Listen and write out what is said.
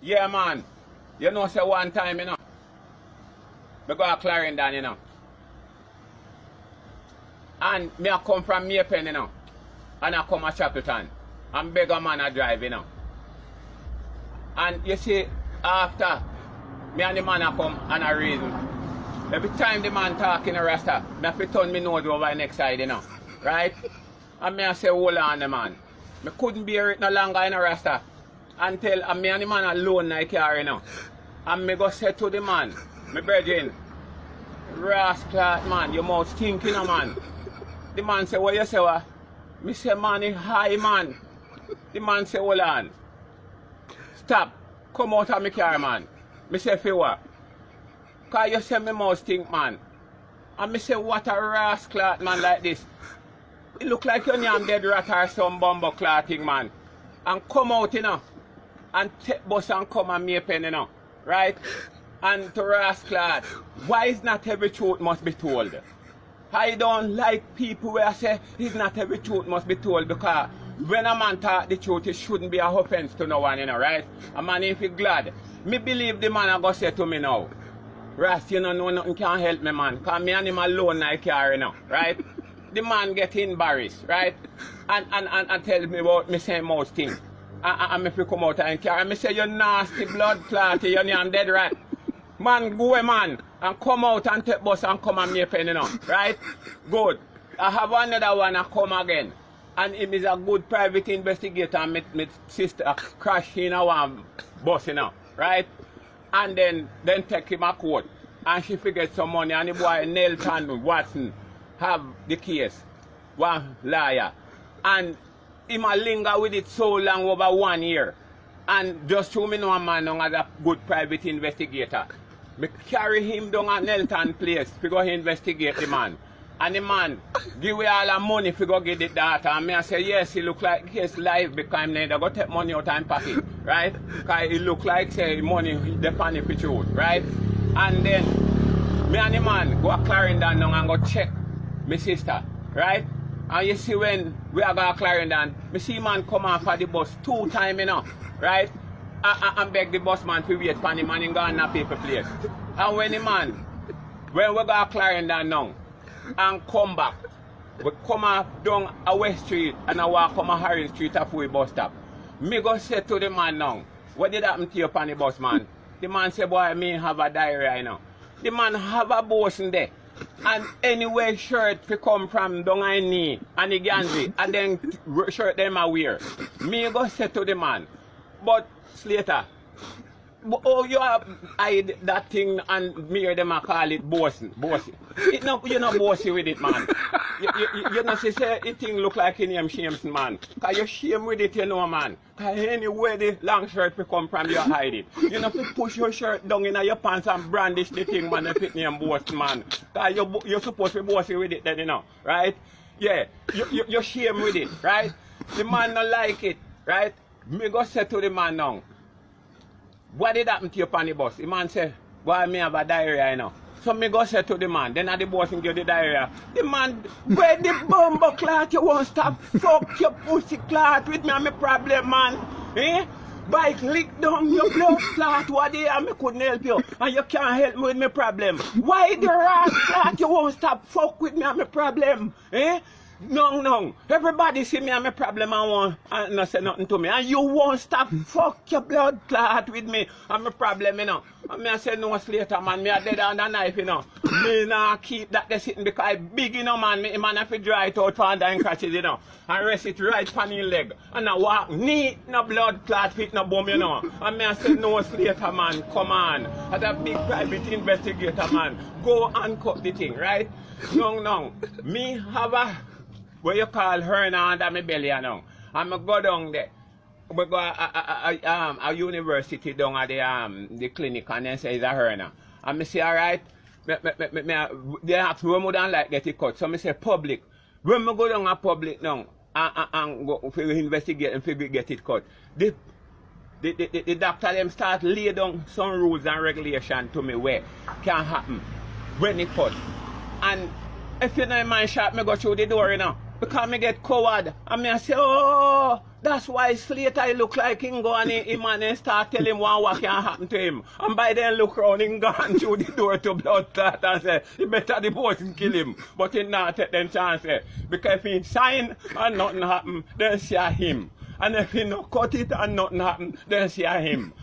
Yeah, man. You know, say one time, you know, me go to Clarendon, you know. And me a come from Maypen, you know. And I come to Shackleton. And beg a man a drive, you know. And you see, after, me and the man a come and a reason. Every time the man talking a Rasta, me have to turn me nose over the next side, you know. Right? And me a say, hold on, the man. Me couldn't bear it no longer in a Rasta. Until me and the man alone in the car, you know. And me go say to the man, me brethren, rascal man, your mouth stinking, man. The man say, what you say, what? Me say, man, it's high, man. The man say, hold on. Stop. Come out of my car, man. Me say, for what? Because you say my mouth stink, man. And me say, what a rascal man like this. It look like you name dead rat or some bumbo clotting, man. And come out, you know. And take bus and come and Maypen, you know. Right? And to rascal, why is not every truth must be told? I don't like people where I say it's not every truth must be told, because when a man talk the truth, it shouldn't be an offense to no one, you know, right? A man if he glad. Me believe the man I go say to me now, Ras, you know nothing can help me, man, because me and him alone in the car, you know, right? The man get embarrassed, right? And tell me about me saying most things. And if you come out of the car, and me say, you nasty blood clot, you know, I'm dead, right? Man, go away, man, and come out and take bus and come and Maypen, you know, right? Good. I have another one and come again. And him is a good private investigator, and my sister crashed in a one bus, you know, right? And then take him a court. And she figured some money, and the boy Nelton Watson have the case. One liar. And him a linger with it so long, over 1 year. And just to me know a man now as a good private investigator. Me carry him down at Nelton place to go investigate the man. And the man give me all the money to go get the data. And me I say, yes, he look like he's live, because I'm neither go take money out of pocket, right? Because it look like say money depend if it's truth, right? And then me and the man go to Clarendon now and go check my sister, right? And you see when we are going to Clarendon, me see man come off of the bus 2 times, you know, right? And beg the bus man to wait for him, and him go on a paper place. And when the man, when we go to Clarendon now, and come back, we come off down a West Street and I walk come a Harry Street at the bus stop. Me go say to the man now, what did happen to you upon the bus, man? The man say, boy, me have a diarrhea, you know. The man have a bosun there. And anyway shirt to come from down my knee and the Ganzi, and then shirt them I wear. Me go say to the man, but Slater, oh, you have hide that thing and me them a call it bossy. It no, you're not bossy with it, man. You know, say it thing look like a name shames, man. Because you shame with it, you know, man. Because anywhere the long shirt will come from, you hide it. You know, if you push your shirt down in your pants and brandish the thing, man, if it name boss, man. Because you're supposed to be bossy with it then, you know, right? Yeah, you're shame with it, right? The man not like it, right? Me go say to the man now, what did happen to you upon the bus? The man say, boy, me have a diarrhea, you know. So me go say to the man, then the boss and give the diarrhea. The man, where the bumbo clot you won't stop? Fuck your pussy clot with me and my problem, man. Eh? Bike lick down your blood clot, what they and me couldn't help you. And you can't help me with my problem. Why the rat clot you won't stop? Fuck with me and my problem. Eh? No. Everybody see me and my problem and won't not say nothing to me. And you won't stop fuck your blood clot with me and my problem, you know. And me I say no Slater, man. Me a dead on the knife, you know. Me not keep that there sitting because I big, you know, man. Me man have to dry it out for under and crashes, you know. And rest it right on your leg. And I walk neat, no blood clot fit, no bum, you know. And me I say no Slater, man. Come on. As a big private investigator, man. Go and cut the thing, right? No. Me have a what you call hernia under my belly, you know. And I go down there. We go a university down at the clinic, and then say it's a hernia. And I say, all right, they ask me when we don't like get it cut. So I say public. When we go down a public now and go for investigate and figure get it cut, the doctor them start lay down some rules and regulations to me where can happen when it cut. And if you know my shot, me go through the door, you know. Because me get coward. And me I say, oh, that's why Slater he look like him go and him and start tell him what can happen to him. And by then look round him gone through the door to blood clot and say, he better the person kill him. But he not take them chance. Because if he sign and nothing happen, then see him. And if he not cut it and nothing happen, then see him.